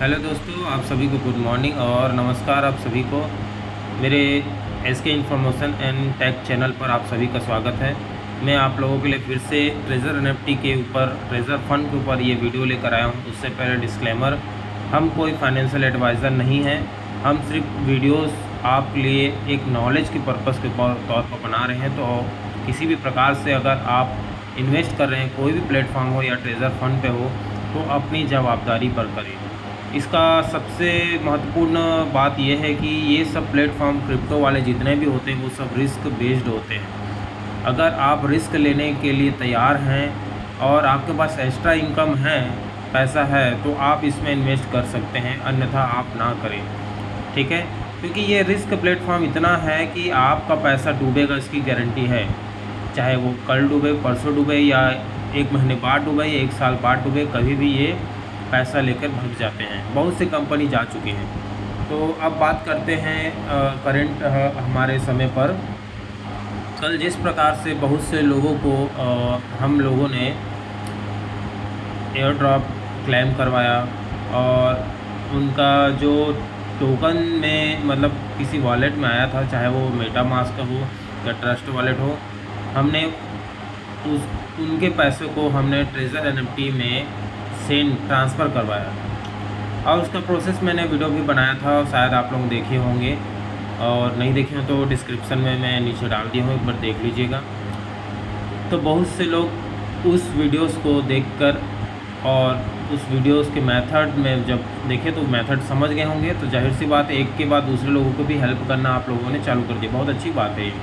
Hello दोस्तों, आप सभी को गुड मॉर्निंग और नमस्कार। आप सभी को मेरे SK information and tech channel पर आप सभी का स्वागत है। मैं आप लोगों के लिए फिर से ट्रेजर एनएफटी के ऊपर, ट्रेजर फंड के ऊपर ये वीडियो लेकर आया हूँ। उससे पहले डिस्क्लेमर, हम कोई फाइनेंशियल एडवाइज़र नहीं हैं। हम सिर्फ वीडियोस आप लिए एक नॉलेज के पर्पज़ के तौर पर बना रहे हैं। तो किसी भी प्रकार से अगर आप इन्वेस्ट कर रहे हैं, कोई भी प्लेटफॉर्म हो या ट्रेजर फंड पे हो, तो अपनी जवाबदारी पर करें। इसका सबसे महत्वपूर्ण बात यह है कि ये सब प्लेटफॉर्म क्रिप्टो वाले जितने भी होते हैं वो सब रिस्क बेस्ड होते हैं। अगर आप रिस्क लेने के लिए तैयार हैं और आपके पास एक्स्ट्रा इनकम है, पैसा है, तो आप इसमें इन्वेस्ट कर सकते हैं, अन्यथा आप ना करें। ठीक है, क्योंकि ये रिस्क प्लेटफॉर्म इतना है कि आपका पैसा डूबेगा, इसकी गारंटी है। चाहे वो कल डूबे, परसों डूबे, या एक महीने बाद डूबे, या एक साल बाद डूबे, कभी भी ये पैसा लेकर भाग जाते हैं। बहुत सी कंपनी जा चुकी हैं। तो अब बात करते हैं करंट हमारे समय पर। कल जिस प्रकार से बहुत से लोगों को हम लोगों ने एयर ड्रॉप क्लेम करवाया और उनका जो टोकन में मतलब किसी वॉलेट में आया था, चाहे वो मेटामास्क का हो या ट्रस्ट वॉलेट हो, हमने उनके पैसे को हमने ट्रेजर एनएफटी में सेंड ट्रांसफ़र करवाया। और उसका प्रोसेस मैंने वीडियो भी बनाया था, शायद आप लोग देखे होंगे, और नहीं देखे हो तो डिस्क्रिप्शन में मैं नीचे डाल दिया हूँ, एक बार देख लीजिएगा। तो बहुत से लोग उस वीडियोस को देखकर और उस वीडियोस के मेथड में जब देखे तो मेथड समझ गए होंगे। तो जाहिर सी बात है, एक के बाद दूसरे लोगों को भी हेल्प करना आप लोगों ने चालू कर दिया। बहुत अच्छी बात है ये।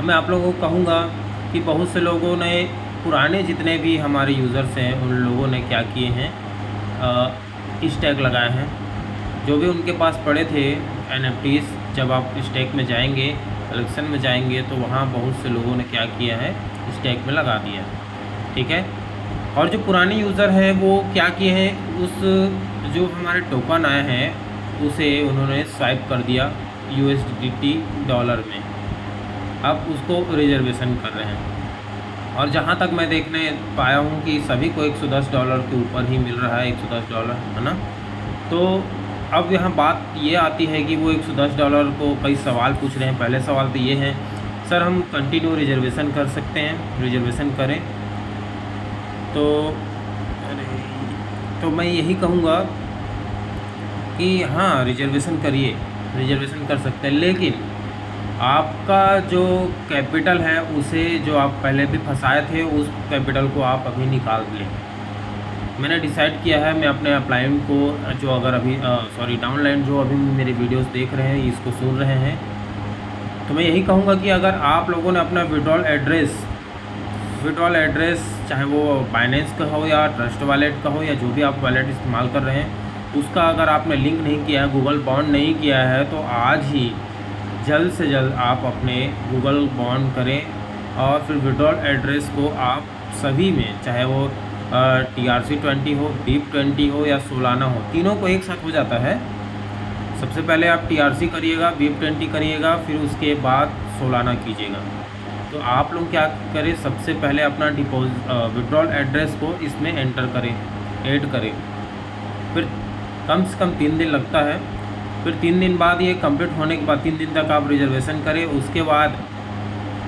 मैं आप लोगों को कहूँगा कि बहुत से लोगों ने, पुराने जितने भी हमारे यूज़र्स हैं, उन लोगों ने क्या किए हैं, स्टैक लगाए हैं। जो भी उनके पास पड़े थे एनएफटीज़, जब आप स्टैक में जाएंगे, कलेक्शन में जाएंगे, तो वहाँ बहुत से लोगों ने क्या किया है, स्टैक में लगा दिया। ठीक है, और जो पुराने यूज़र हैं वो क्या किए हैं, उस जो हमारे टोकन आए हैं उसे उन्होंने स्वाइप कर दिया USDT डॉलर में। अब उसको रिजर्वेशन कर रहे हैं। और जहाँ तक मैं देखने पाया हूँ कि सभी को $110 के ऊपर ही मिल रहा है, $110, है ना। तो अब यहाँ बात ये आती है कि वो $110 को कई सवाल पूछ रहे हैं। पहले सवाल तो ये है, सर हम कंटिन्यू रिजर्वेशन कर सकते हैं? रिजर्वेशन करें तो मैं यही कहूँगा कि हाँ, रिजर्वेशन करिए, रिजर्वेशन कर सकते हैं, लेकिन आपका जो कैपिटल है उसे, जो आप पहले भी फंसाए थे, उस कैपिटल को आप अभी निकाल लें। मैंने डिसाइड किया है, मैं अपने अपलाइन को, जो अगर अभी डाउनलाइन जो अभी मेरे वीडियोस देख रहे हैं, इसको सुन रहे हैं, तो मैं यही कहूँगा कि अगर आप लोगों ने अपना विड्रॉल एड्रेस चाहे वो बाइनेंस का हो या ट्रस्ट वॉलेट का हो या जो भी आप वॉलेट इस्तेमाल कर रहे हैं, उसका अगर आपने लिंक नहीं किया है, गूगल बॉन्ड नहीं किया है, तो आज ही जल्द से जल्द आप अपने गूगल बॉन्ड करें। और फिर विड्रॉल एड्रेस को आप सभी में, चाहे वो TRC20 हो, BIP20 हो या सोलाना हो, तीनों को एक साथ हो जाता है। सबसे पहले आप TRC करिएगा, BIP20 करिएगा, फिर उसके बाद सोलाना कीजिएगा। तो आप लोग क्या करें, सबसे पहले अपना विड्रॉल एड्रेस को इसमें एंटर करें, ऐड करें। फिर कम से कम 3 दिन लगता है। फिर 3 दिन बाद ये कंप्लीट होने के बाद 3 दिन तक आप रिजर्वेशन करें। उसके बाद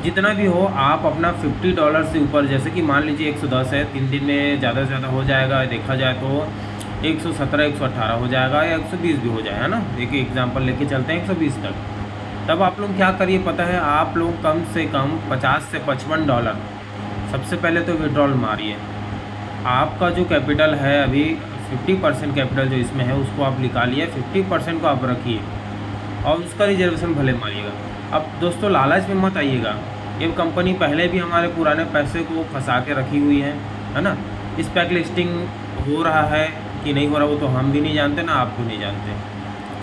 जितना भी हो, आप अपना $50 से ऊपर, जैसे कि मान लीजिए 110 है, 3 दिन में ज़्यादा से ज़्यादा हो जाएगा, देखा जाए तो 117, 118 हो जाएगा, या 120 भी हो जाए, है ना। एक एग्जांपल लेके चलते हैं 120 तक। तब आप लोग क्या करिए पता है, आप लोग कम से कम $50 से $55 सबसे पहले तो विड्रॉल मारिए। आपका जो कैपिटल है अभी 50% कैपिटल जो इसमें है उसको आप निकालिए, 50% को आप रखिए और उसका रिजर्वेशन भले मारिएगा। अब दोस्तों, लालच में मत आइएगा। ये कंपनी पहले भी हमारे पुराने पैसे को फंसा के रखी हुई है ना। इस पैक लिस्टिंग हो रहा है कि नहीं हो रहा, वो तो हम भी नहीं जानते, ना आप भी नहीं जानते,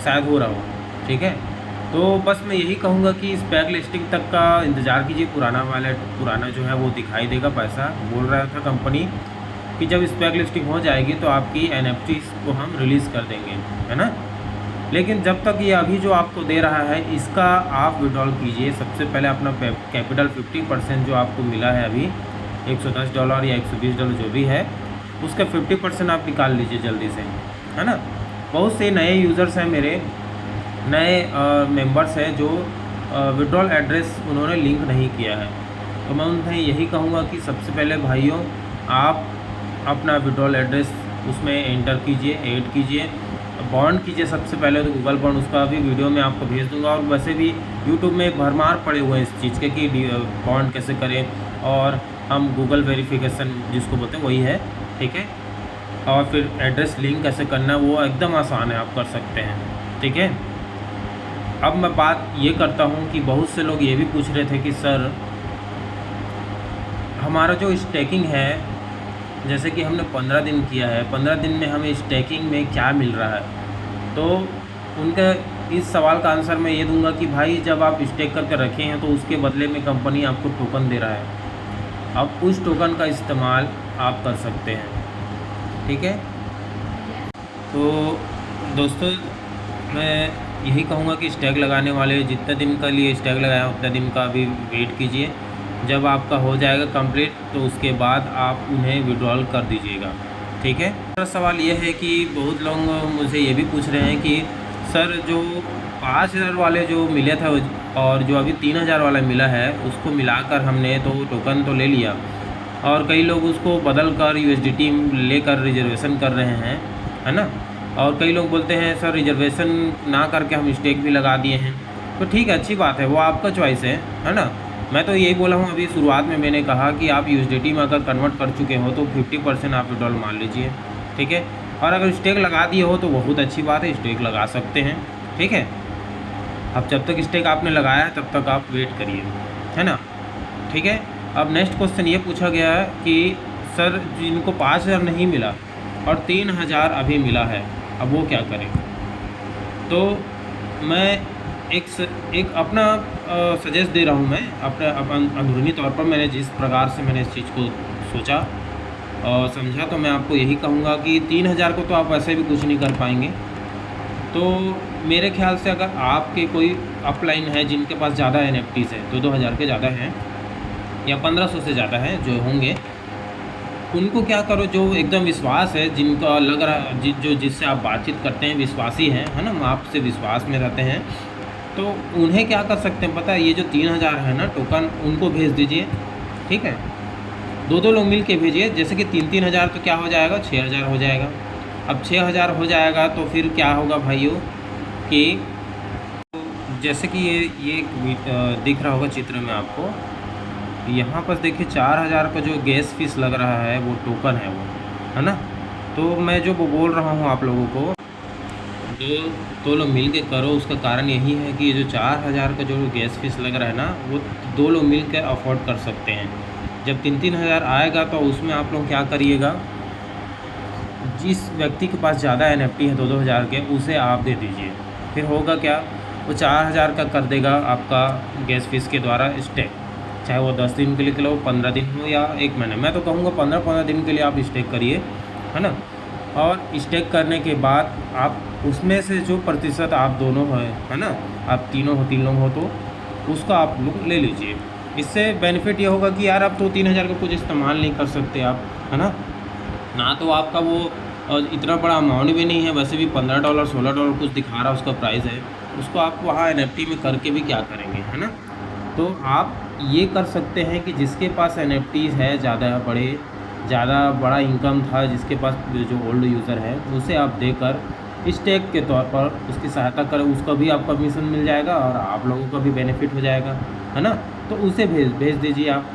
शायद हो रहा हो। ठीक है, तो बस मैं यही कहूँगा कि इस पैक लिस्टिंग तक का इंतज़ार कीजिए। पुराना जो है वो दिखाई देगा पैसा। बोल रहा था कंपनी कि जब इस पैक लिस्टिंग हो जाएगी तो आपकी NFTs को हम रिलीज़ कर देंगे, है ना। लेकिन जब तक ये अभी जो आपको दे रहा है, इसका आप विड्रॉल कीजिए। सबसे पहले अपना कैपिटल 50% जो आपको मिला है अभी, $110 या $120 जो भी है, उसका 50% आप निकाल लीजिए जल्दी से। है ना। बहुत से नए यूज़र्स हैं मेरे, नए मेंबर्स हैं जो विड्रॉल एड्रेस उन्होंने लिंक नहीं किया है। तो मैं उन्हें यही कहूँगा कि सबसे पहले भाइयों, आप अपना विड्रॉल एड्रेस उसमें एंटर कीजिए, ऐड कीजिए, बॉन्ड कीजिए सबसे पहले तो गूगल बॉन्ड, उसका भी वीडियो मैं आपको भेज दूंगा। और वैसे भी यूट्यूब में भरमार पड़े हुए हैं इस चीज़ के कि बॉन्ड कैसे करें, और हम गूगल वेरिफिकेशन जिसको बोलते हैं वही है, ठीक है। और फिर एड्रेस लिंक कैसे करना है वो एकदम आसान है, आप कर सकते हैं, ठीक है। अब मैं बात ये करता हूँ कि बहुत से लोग ये भी पूछ रहे थे कि सर हमारा जो स्टेकिंग है, जैसे कि हमने 15 दिन किया है, 15 दिन में हमें स्टेकिंग में क्या मिल रहा है। तो उनका इस सवाल का आंसर मैं ये दूंगा कि भाई जब आप स्टेक करके रखे हैं तो उसके बदले में कंपनी आपको टोकन दे रहा है, अब उस टोकन का इस्तेमाल आप कर सकते हैं, ठीक है। तो दोस्तों मैं यही कहूँगा कि स्टैग लगाने वाले जितने दिन का लिए स्टैग लगाया उतने दिन का अभी वेट कीजिए। जब आपका हो जाएगा कंप्लीट तो उसके बाद आप उन्हें विड्रॉल कर दीजिएगा, ठीक है। दूसरा सवाल ये है कि बहुत लोग मुझे ये भी पूछ रहे हैं कि सर जो 5000 वाले जो मिले थे और जो अभी 3000 वाला मिला है उसको मिलाकर हमने तो टोकन तो ले लिया, और कई लोग उसको बदल कर USDT लेकर रिजर्वेशन कर रहे हैं, है ना। और कई लोग बोलते हैं सर रिजर्वेशन ना करके हम स्टेक भी लगा दिए हैं। तो ठीक है, अच्छी बात है, वो आपका चॉइस है ना। मैं तो यही बोला हूँ, अभी शुरुआत में मैंने कहा कि आप USDT में अगर कन्वर्ट कर चुके हो तो 50% आप विड्रॉल मान लीजिए, ठीक है। और अगर स्टेक लगा दिए हो तो बहुत अच्छी बात है, स्टेक लगा सकते हैं, ठीक है। अब जब तक स्टेक आपने लगाया है तब तक आप वेट करिए, है ना, ठीक है। अब नेक्स्ट क्वेश्चन ये पूछा गया है कि सर जिनको 5000 नहीं मिला और 3000 अभी मिला है, अब वो क्या करें। तो मैं एक अपना सजेस्ट दे रहा हूँ, मैं अपने अंदरूनी तौर पर मैंने जिस प्रकार से मैंने इस चीज़ को सोचा और समझा, तो मैं आपको यही कहूँगा कि 3000 को तो आप वैसे भी कुछ नहीं कर पाएंगे। तो मेरे ख्याल से अगर आपके कोई अपलाइन है जिनके पास ज़्यादा NFTs है, 2-2000 के ज़्यादा हैं या 1500 से ज़्यादा हैं जो होंगे, उनको क्या करो, जो एकदम विश्वास है, जिनका लग रहा जो जिससे आप बातचीत करते हैं विश्वासी हैं, है ना, आपसे विश्वास में रहते हैं, तो उन्हें क्या कर सकते हैं पता है, ये जो 3000 है ना टोकन, उनको भेज दीजिए, ठीक है। 2-2 लोग मिल के भेजिए, जैसे कि 3-3 हज़ार तो क्या हो जाएगा, 6000 हो जाएगा। अब 6000 हो जाएगा तो फिर क्या होगा भाइयों कि जैसे कि ये दिख रहा होगा चित्र में आपको, यहाँ पर देखिए 4000 का जो गैस फीस लग रहा है वो टोकन है वो, है ना। तो मैं जो बोल रहा हूँ आप लोगों को, जो 2 लोग मिल के करो, उसका कारण यही है कि ये जो 4000 का जो गैस फीस लग रहा है ना, वो 2 लोग मिल के अफोर्ड कर सकते हैं। जब 3-3 हज़ार आएगा तो उसमें आप लोग क्या करिएगा, जिस व्यक्ति के पास ज़्यादा NFT है 2-2 हज़ार के, उसे आप दे दीजिए। फिर होगा क्या, वो 4000 का कर देगा आपका गैस फीस के द्वारा स्टेक, चाहे वो 10 दिन के लिए करो, 15 दिन हो या 1 महीने। मैं तो कहूँगा 15-15 दिन के लिए आप स्टेक करिए, है ना। और स्टेक करने के बाद आप उसमें से जो प्रतिशत आप दोनों है ना, आप तीनों हो, 3 लोग हो, तो उसका आप लोग ले लीजिए। इससे बेनिफिट ये होगा कि यार आप तो 3000 का कुछ इस्तेमाल नहीं कर सकते आप, है ना। ना तो आपका वो इतना बड़ा अमाउंट भी नहीं है, वैसे भी $15 $16 कुछ दिखा रहा उसका प्राइस है, उसको आप वहाँ NFT में करके भी क्या करेंगे, है ना। तो आप ये कर सकते हैं कि जिसके पास NFTs है, ज़्यादा बड़ा इनकम था, जिसके पास जो ओल्ड यूज़र है, उसे आप देकर स्टेक के तौर पर उसकी सहायता करें, उसका भी आपको कमीशन मिल जाएगा और आप लोगों का भी बेनिफिट हो जाएगा, है ना। तो उसे भेज दीजिए आप,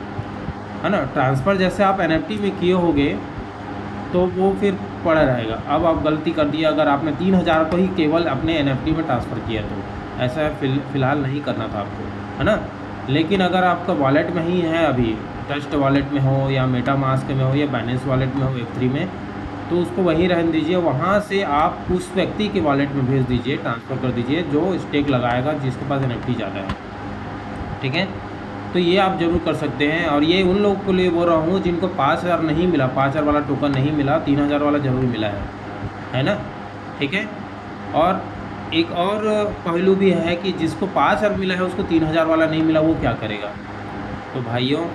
है ना। ट्रांसफ़र जैसे आप NFT में किए होगे तो वो फिर पड़ा रहेगा। अब आप गलती कर दिया, अगर आपने 3000 को ही केवल अपने NFT में ट्रांसफ़र किया, तो ऐसा फ़िलहाल नहीं करना था आपको, है ना। लेकिन अगर आपका वॉलेट में ही है, अभी ट्रस्ट वॉलेट में हो या मेटामास्क में हो या बाइनेंस वॉलेट में हो, Web3 में, तो उसको वहीं रहने दीजिए। वहाँ से आप उस व्यक्ति के वॉलेट में भेज दीजिए, ट्रांसफ़र कर दीजिए जो स्टेक लगाएगा, जिसके पास NFT ज़्यादा है, ठीक है। तो ये आप ज़रूर कर सकते हैं। और ये उन लोगों के लिए बोल रहा हूँ जिनको 5000 नहीं मिला, 5000 वाला टोकन नहीं मिला, 3000 वाला ज़रूर मिला है ना, ठीक है। और एक और पहलू भी है कि जिसको 5000 मिला है उसको 3000 वाला नहीं मिला, वो क्या करेगा। तो भाइयों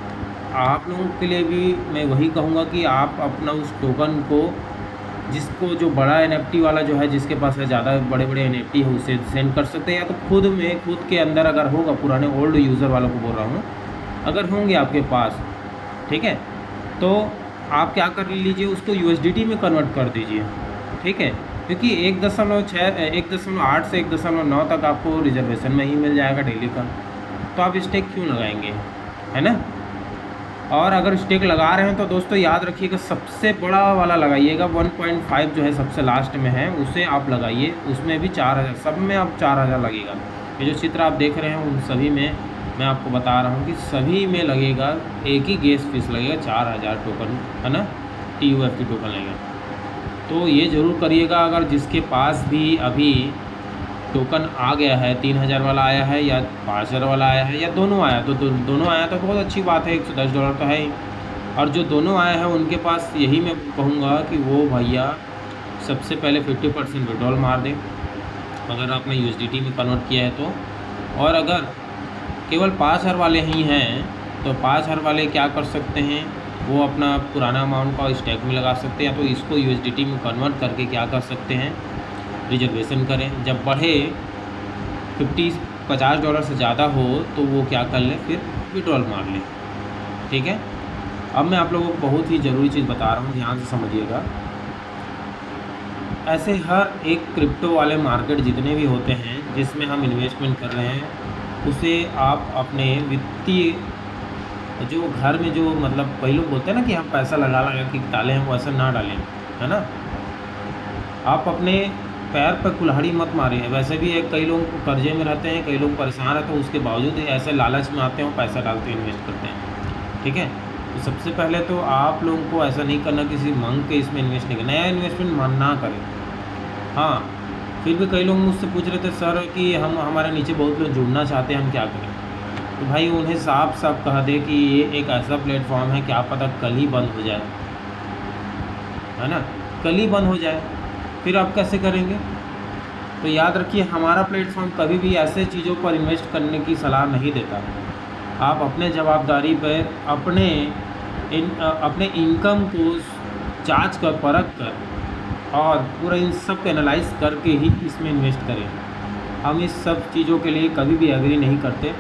आप लोगों के लिए भी मैं वही कहूँगा कि आप अपना उस टोकन को जिसको जो बड़ा NFT वाला जो है, जिसके पास है ज़्यादा बड़े बड़े NFT है, उसे सेंड कर सकते हैं, या तो खुद के अंदर अगर होगा, पुराने ओल्ड यूज़र वालों को बोल रहा हूँ, अगर होंगे आपके पास, ठीक है, तो आप क्या कर लीजिए, उसको USDT में कन्वर्ट कर दीजिए, ठीक है, क्योंकि 1.8 से 1.9 तक आपको रिजर्वेशन में ही मिल जाएगा डेली का, तो आप स्टेक क्यों लगाएंगे, है ना। और अगर स्टेक लगा रहे हैं तो दोस्तों याद रखिएगा, सबसे बड़ा वाला लगाइएगा, 1.5 जो है सबसे लास्ट में है, उसे आप लगाइए, उसमें भी 4000, सब में आप 4000 लगेगा। ये जो चित्र आप देख रहे हैं उन सभी में मैं आपको बता रहा हूँ कि सभी में लगेगा, एक ही गैस फीस लगेगा, 4000 टोकन, है ना, TUFT टोकन लगेगा। तो ये ज़रूर करिएगा, अगर जिसके पास भी अभी टोकन आ गया है, 3000 वाला आया है या 5000 वाला आया है या दोनों आया, तो दोनों आया तो बहुत अच्छी बात है, $110 तो है ही। और जो दोनों आए हैं उनके पास यही मैं कहूँगा कि वो भैया सबसे पहले 50% विड्रॉल मार दें, अगर आपने USDT में कन्वर्ट किया है तो। और अगर केवल 5000 वाले ही हैं तो 5000 वाले क्या कर सकते हैं, वो अपना पुराना अमाउंट का स्टैक में लगा सकते हैं, या तो इसको USDT में कन्वर्ट करके क्या कर सकते हैं, रिजर्वेशन करें। जब बढ़े $50 से ज़्यादा हो तो वो क्या कर लें, फिर विड्रॉल मार लें, ठीक है। अब मैं आप लोगों को बहुत ही ज़रूरी चीज़ बता रहा हूँ, ध्यान से समझिएगा। ऐसे हर एक क्रिप्टो वाले मार्केट जितने भी होते हैं जिसमें हम इन्वेस्टमेंट कर रहे हैं, उसे आप अपने वित्तीय जो घर में जो मतलब कई लोग बोलते हैं ना कि हम पैसा लगा के डालें हैं, वो ऐसा ना डालें, है ना। आप अपने पैर पर कुल्हाड़ी मत मारें। वैसे भी एक कई लोग कर्जे में रहते हैं, कई लोग परेशान रहते हैं, उसके बावजूद ऐसे लालच में आते हैं, पैसा डालते हैं, इन्वेस्ट करते हैं, ठीक है। तो सबसे पहले तो आप लोगों को ऐसा नहीं करना, किसी मंग के इसमें इन्वेस्ट नहीं करना, नया इन्वेस्टमेंट ना करें। हाँ, फिर भी कई लोग मुझसे पूछ रहे थे सर कि हमारे नीचे बहुत लोग जुड़ना चाहते हैं, हम क्या करें। तो भाई उन्हें साफ साफ कह दे कि ये एक ऐसा प्लेटफॉर्म है, क्या पता कल ही बंद हो जाए, है ना, कल ही बंद हो जाए, फिर आप कैसे करेंगे। तो याद रखिए, हमारा प्लेटफॉर्म कभी भी ऐसे चीज़ों पर इन्वेस्ट करने की सलाह नहीं देता। आप अपने जवाबदारी पर अपने इनकम को जांच कर, परख कर और पूरा इन सब को एनालाइज करके ही इसमें इन्वेस्ट करें। हम इस सब चीज़ों के लिए कभी भी एग्री नहीं करते।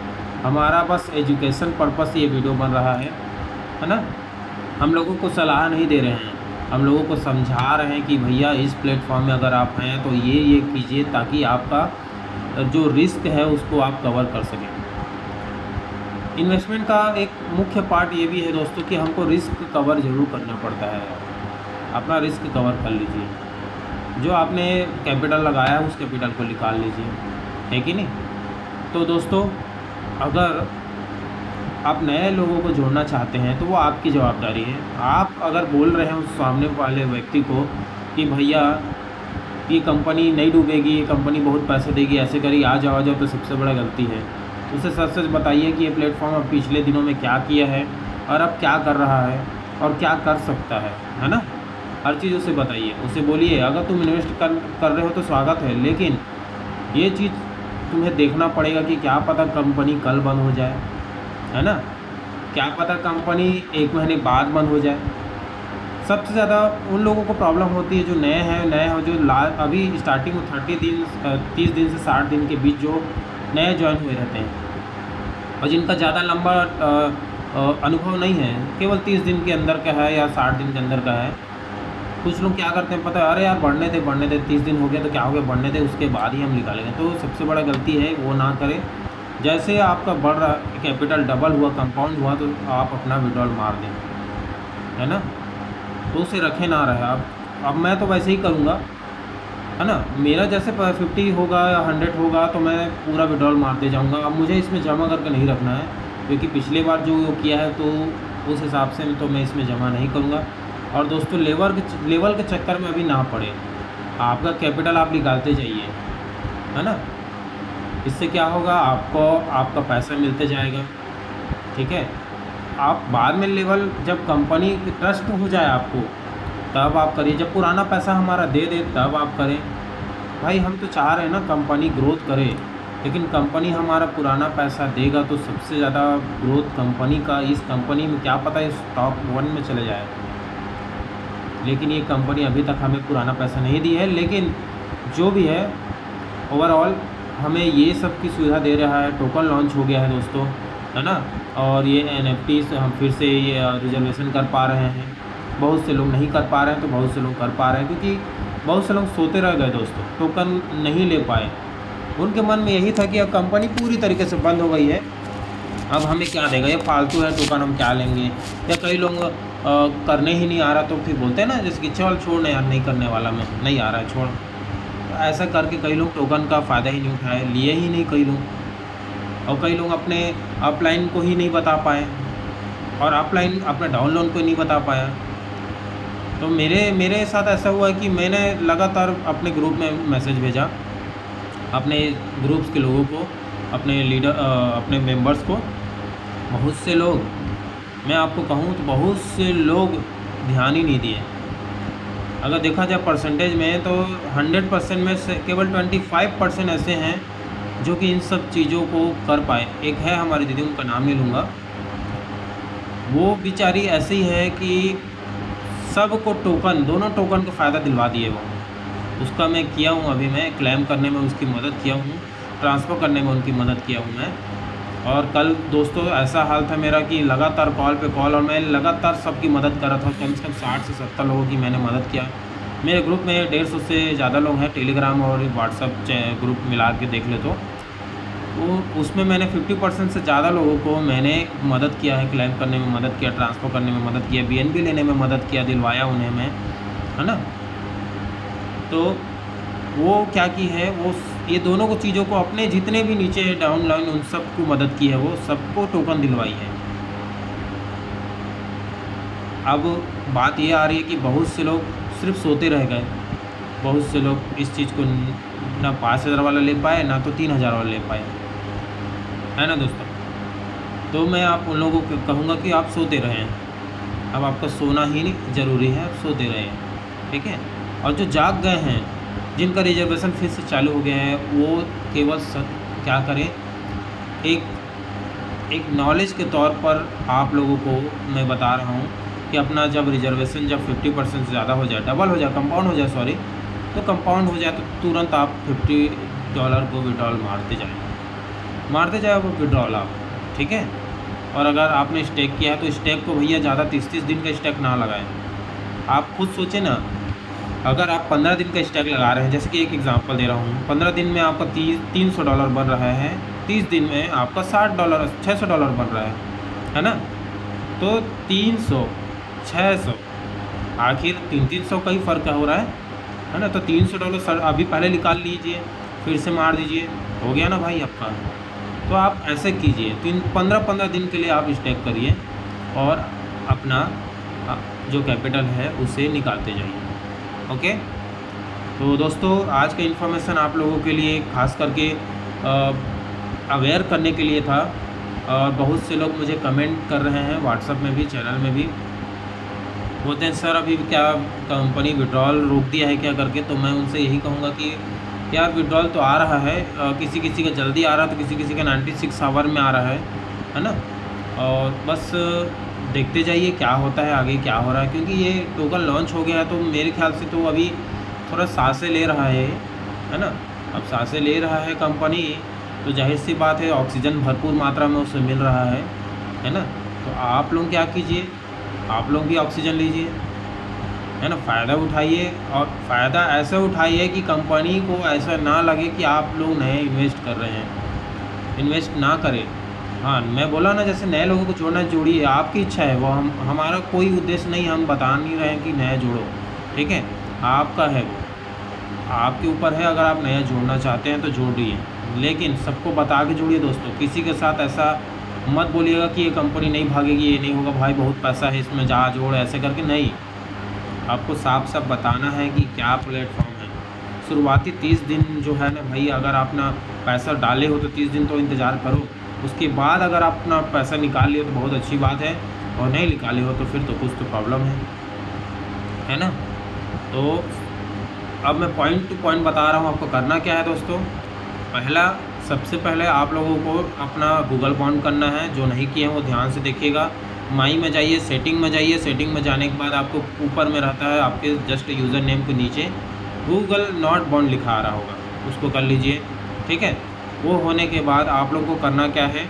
हमारा बस एजुकेशन पर्पस से ये वीडियो बन रहा है ना। हम लोगों को सलाह नहीं दे रहे हैं, हम लोगों को समझा रहे हैं कि भैया इस प्लेटफॉर्म में अगर आप हैं तो ये कीजिए, ताकि आपका जो रिस्क है उसको आप कवर कर सकें। इन्वेस्टमेंट का एक मुख्य पार्ट ये भी है दोस्तों कि हमको रिस्क कवर ज़रूर करना पड़ता है। अपना रिस्क कवर कर लीजिए, जो आपने कैपिटल लगाया है उस कैपिटल को निकाल लीजिए, है कि नहीं। तो दोस्तों, अगर आप नए लोगों को जोड़ना चाहते हैं तो वो आपकी ज़वाबदारी है। आप अगर बोल रहे हैं उस सामने वाले व्यक्ति को कि भैया ये कंपनी नहीं डूबेगी, ये कंपनी बहुत पैसे देगी, ऐसे करिए, आ जाओ, तो सबसे बड़ा गलती है। उसे सच सच बताइए कि ये प्लेटफॉर्म अब पिछले दिनों में क्या किया है और अब क्या कर रहा है और क्या कर सकता है ना। हर चीज़ उसे बताइए, उसे बोलिए अगर तुम इन्वेस्ट कर रहे हो तो स्वागत है, लेकिन ये चीज़ तुम्हें देखना पड़ेगा कि क्या पता कंपनी कल बंद हो जाए, है ना, क्या पता कंपनी 1 महीने बाद बंद हो जाए। सबसे ज़्यादा उन लोगों को प्रॉब्लम होती है जो नए हो, जो अभी स्टार्टिंग में 30 दिन से 60 दिन के बीच जो नए ज्वाइन हुए रहते हैं और जिनका ज़्यादा लंबा अनुभव नहीं है, केवल 30 दिन के अंदर का है या 60 दिन के अंदर का है। कुछ लोग क्या करते हैं पता है, अरे यार बढ़ने दे, 30 दिन हो गया तो क्या हो गया, बढ़ने दे, उसके बाद ही हम निकालेंगे। तो सबसे बड़ा गलती है वो ना करें। जैसे आपका बढ़ रहा कैपिटल डबल हुआ, कंपाउंड हुआ, तो आप अपना विड्रॉल मार दें, है ना, तो उसे रखे ना रहे आप। अब मैं तो वैसे ही करूँगा, है ना, मेरा जैसे 50 होगा या 100 होगा तो मैं पूरा विड्रॉल मारते जाऊँगा। अब मुझे इसमें जमा करके नहीं रखना है, क्योंकि पिछली बार जो किया है तो उस हिसाब से तो मैं इसमें जमा नहीं करूँगा। और दोस्तों, लेवल के चक्कर में अभी ना पड़े, आपका कैपिटल आप निकालते जाइए, है ना। इससे क्या होगा, आपको आपका पैसा मिलते जाएगा, ठीक है। आप बाद में लेवल जब कंपनी ट्रस्ट हो जाए आपको, तब आप करिए। जब पुराना पैसा हमारा दे तब आप करें। भाई हम तो चाह रहे हैं ना कंपनी ग्रोथ करे, लेकिन कंपनी हमारा पुराना पैसा देगा तो सबसे ज़्यादा ग्रोथ कंपनी का, इस कंपनी में क्या पता इस टॉप 1 में चले जाए, लेकिन ये कंपनी अभी तक हमें पुराना पैसा नहीं दी है। लेकिन जो भी है ओवरऑल हमें ये सब की सुविधा दे रहा है। टोकन लॉन्च हो गया है दोस्तों, है ना। और ये NFT से हम फिर से ये रिजर्वेशन कर पा रहे हैं। बहुत से लोग नहीं कर पा रहे हैं तो बहुत से लोग कर पा रहे हैं, क्योंकि बहुत से लोग सोते रह गए दोस्तों, टोकन नहीं ले पाए। उनके मन में यही था कि अब कंपनी पूरी तरीके से बंद हो गई है, अब हमें क्या देगा, ये फालतू है टोकन, हम क्या लेंगे। या कई लोग करने ही नहीं आ रहा तो फिर बोलते हैं ना, जैसे कि चल छोड़ यार, नहीं करने वाला, मैं नहीं आ रहा है छोड़। तो ऐसा करके कई लोग टोकन का फ़ायदा ही नहीं उठाए, लिए ही नहीं कई लोग। और कई लोग अपने अपलाइन को ही नहीं बता पाए, और ऑफलाइन अपने डाउनलोड को नहीं बता पाया। तो मेरे साथ ऐसा हुआ है कि मैंने लगातार अपने ग्रुप में मैसेज भेजा, अपने ग्रुप्स के लोगों को, अपने लीडर अपने मेंबर्स को। बहुत से लोग, मैं आपको कहूँ तो बहुत से लोग ध्यान ही नहीं दिए। अगर देखा जाए परसेंटेज में तो 100% में से केवल 25% ऐसे हैं जो कि इन सब चीज़ों को कर पाए। एक है हमारी दीदी, उनका नाम नहीं लूँगा, वो बेचारी ऐसी है कि सबको टोकन, दोनों टोकन को फ़ायदा दिलवा दिए वो। उसका मैं किया हूँ, अभी मैं क्लेम करने में उसकी मदद किया हूँ, ट्रांसफ़र करने में उनकी मदद किया हूँ मैं। और कल दोस्तों ऐसा हाल था मेरा कि लगातार कॉल पे कॉल, और मैं लगातार सबकी मदद कर रहा था। कम से कम 60 से 70 लोगों की मैंने मदद किया। मेरे ग्रुप में 150 से ज़्यादा लोग हैं, टेलीग्राम और व्हाट्सअप ग्रुप मिला के देख ले तो उसमें मैंने 50% से ज़्यादा लोगों को मैंने मदद किया है, क्लेम करने में मदद किया, ट्रांसफ़र करने में मदद किया, BNB लेने में मदद किया, दिलवाया उन्हें मैं, है ना। तो वो क्या की है, वो ये दोनों को चीज़ों को अपने जितने भी नीचे डाउन लाइन उन सबको मदद की है, वो सबको टोकन दिलवाई है। अब बात ये आ रही है कि बहुत से लोग सिर्फ सोते रह गए। बहुत से लोग इस चीज़ को ना 5,000 वाला ले पाए, ना तो 3,000 वाला ले पाए, है ना दोस्तों। तो मैं आप उन लोगों को कहूँगा कि आप सोते रहें। अब आपका सोना ही नहीं ज़रूरी है, आप सोते रहें, ठीक है। और जो जाग गए हैं, जिनका रिजर्वेशन फिर से चालू हो गया है, वो केवल क्या करें, एक नॉलेज के तौर पर आप लोगों को मैं बता रहा हूँ कि अपना जब रिजर्वेशन जब 50% से ज़्यादा हो जाए, डबल हो जाए, कंपाउंड हो जाए, सॉरी, तो कंपाउंड हो जाए तो तुरंत आप $50 को विड्रॉल मारते जाए वो विड्रॉल आप, ठीक है। और अगर आपने स्टेक किया है तो स्टेक को भैया ज़्यादा 30-30 दिन का स्टेक ना लगाएं। आप खुद सोचें ना, अगर आप 15 दिन का स्टेक लगा रहे हैं, जैसे कि एक एग्जांपल दे रहा हूँ, 15 दिन में आपका $300 बन रहा है, 30 दिन में आपका $600 बन रहा है ना। तो 300, 600, आखिर 300 का ही फ़र्क हो रहा है ना। तो $300 सर अभी पहले निकाल लीजिए, फिर से मार दीजिए, हो गया ना भाई आपका। तो आप ऐसे कीजिए, 15 दिन के लिए आप स्टेक करिए और अपना जो कैपिटल है उसे निकालते जाइए, ओके। तो दोस्तों आज का इन्फॉर्मेशन आप लोगों के लिए खास करके अवेयर करने के लिए था। और बहुत से लोग मुझे कमेंट कर रहे हैं व्हाट्सएप में भी, चैनल में भी, बोलते हैं सर अभी क्या कंपनी विड्रॉल रोक दिया है क्या करके। तो मैं उनसे यही कहूँगा कि यार विड्रॉल तो आ रहा है, किसी किसी का जल्दी आ रहा है, तो किसी किसी का 96 आवर में आ रहा है ना। और बस देखते जाइए क्या होता है आगे, क्या हो रहा है, क्योंकि ये टोकन लॉन्च हो गया है। तो मेरे ख्याल से तो अभी थोड़ा सांसें ले रहा है ना। अब सांसें ले रहा है कंपनी, तो जाहिर सी बात है ऑक्सीजन भरपूर मात्रा में उसे मिल रहा है ना। तो आप लोग क्या कीजिए, आप लोग भी ऑक्सीजन लीजिए, है ना, फ़ायदा उठाइए। और फ़ायदा ऐसा उठाइए कि कंपनी को ऐसा ना लगे कि आप लोग नए इन्वेस्ट कर रहे हैं, इन्वेस्ट ना करें। हाँ, मैं बोला ना, जैसे नए लोगों को जोड़ना जोड़िए, आपकी इच्छा है वो, हमारा कोई उद्देश्य नहीं, हम बता नहीं रहे हैं कि नया जोड़ो, ठीक है, आपका है वो, आपके ऊपर है। अगर आप नया जोड़ना चाहते हैं तो जोड़िए, लेकिन सबको बता के जोड़िए दोस्तों। किसी के साथ ऐसा मत बोलिएगा कि ये कंपनी नहीं भागेगी, ये नहीं होगा, भाई बहुत पैसा है इसमें, जा जोड़, ऐसे करके नहीं। आपको साफ साफ बताना है कि क्या प्लेटफॉर्म है। शुरुआती 30 दिन जो है ना भाई, अगर आपने पैसा डाले हो तो 30 दिन तो इंतज़ार करो। उसके बाद अगर आप अपना पैसा निकाल लियो तो बहुत अच्छी बात है, और नहीं निकाले हो तो फिर तो कुछ तो प्रॉब्लम है ना। तो अब मैं पॉइंट टू पॉइंट बता रहा हूँ आपको करना क्या है दोस्तों। सबसे पहले आप लोगों को अपना गूगल बॉन्ड करना है, जो नहीं किए हैं वो ध्यान से देखिएगा। माई में जाइए, सेटिंग में जाइए। सेटिंग में जाने के बाद आपको ऊपर में रहता है आपके जस्ट यूज़र नेम के नीचे गूगल नॉट बाउंड लिखा आ रहा होगा, उसको कर लीजिए। ठीक है, वो होने के बाद आप लोगों को करना क्या है,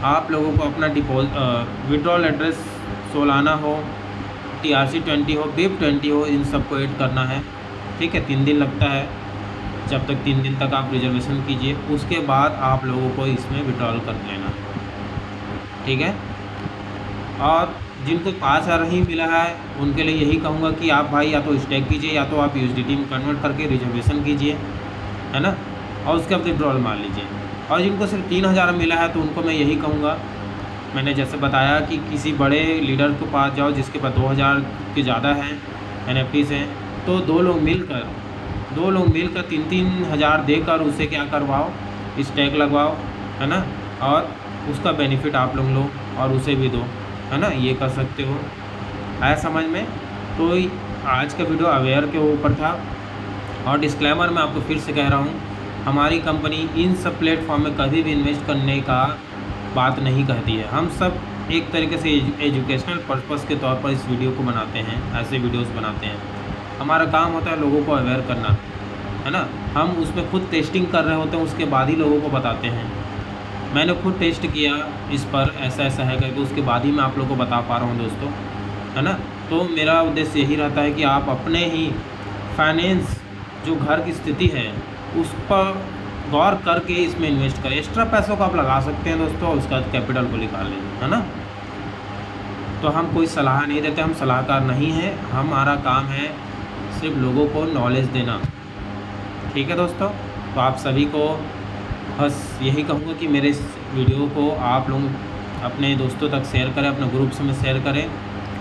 आप लोगों को अपना विड्रॉल एड्रेस सोलाना हो, TRC20 हो, BIP20 हो, इन सबको ऐड करना है। ठीक है, 3 दिन लगता है, जब तक 3 दिन तक आप रिजर्वेशन कीजिए, उसके बाद आप लोगों को इसमें विड्रॉल कर लेना है। ठीक है, और जिनको 5,000 ही मिला है उनके लिए यही कहूँगा कि आप भाई या तो स्टेक कीजिए या तो आप USDT में कन्वर्ट करके रिजर्वेशन कीजिए, है ना, और उसके बाद विड्रॉल मार लीजिए। और जिनको सिर्फ 3,000 मिला है तो उनको मैं यही कहूँगा, मैंने जैसे बताया कि किसी बड़े लीडर के पास जाओ जिसके पास 2,000 के ज़्यादा हैं NFTs हैं, तो दो लोग मिलकर 3-3 हज़ार देकर उसे क्या करवाओ, स्टैक लगवाओ, है ना, और उसका बेनिफिट आप लोग लो और उसे भी दो, है ना, ये कर सकते हो। आया समझ में? तो आज का वीडियो अवेयर के ऊपर था। और डिस्क्लेमर मैं आपको फिर से कह रहा हूँ, हमारी कंपनी इन सब प्लेटफॉर्म में कभी भी इन्वेस्ट करने का बात नहीं कहती है। हम सब एक तरीके से एजुकेशनल पर्पस के तौर पर इस वीडियो को बनाते हैं, ऐसे वीडियोस बनाते हैं। हमारा काम होता है लोगों को अवेयर करना, है ना। हम उसमें खुद टेस्टिंग कर रहे होते हैं, उसके बाद ही लोगों को बताते हैं। मैंने खुद टेस्ट किया इस पर, ऐसा ऐसा है करके, उसके बाद ही मैं आप लोगों को बता पा रहा हूँ दोस्तों, है ना। तो मेरा उद्देश्य यही रहता है कि आप अपने ही फाइनेंस जो घर की स्थिति है उस पर गौर करके इसमें इन्वेस्ट करें। एक्स्ट्रा पैसों को आप लगा सकते हैं दोस्तों, उसका कैपिटल को निकाल लीजिए, है ना। तो हम कोई सलाह नहीं देते, हम सलाहकार नहीं हैं, हमारा काम है सिर्फ लोगों को नॉलेज देना। ठीक है दोस्तों, तो आप सभी को बस यही कहूँगा कि मेरे इस वीडियो को आप लोग अपने दोस्तों तक शेयर करें, अपने ग्रुप्स में शेयर करें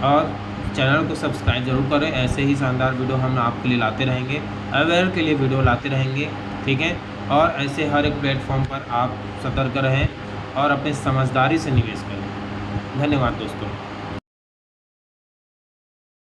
और चैनल को सब्सक्राइब ज़रूर करें। ऐसे ही शानदार वीडियो हम आपके लिए लाते रहेंगे, अवेयर के लिए वीडियो लाते रहेंगे। ठीक है, और ऐसे हर एक प्लेटफॉर्म पर आप सतर्क रहें और अपने समझदारी से निवेश करें। धन्यवाद दोस्तों।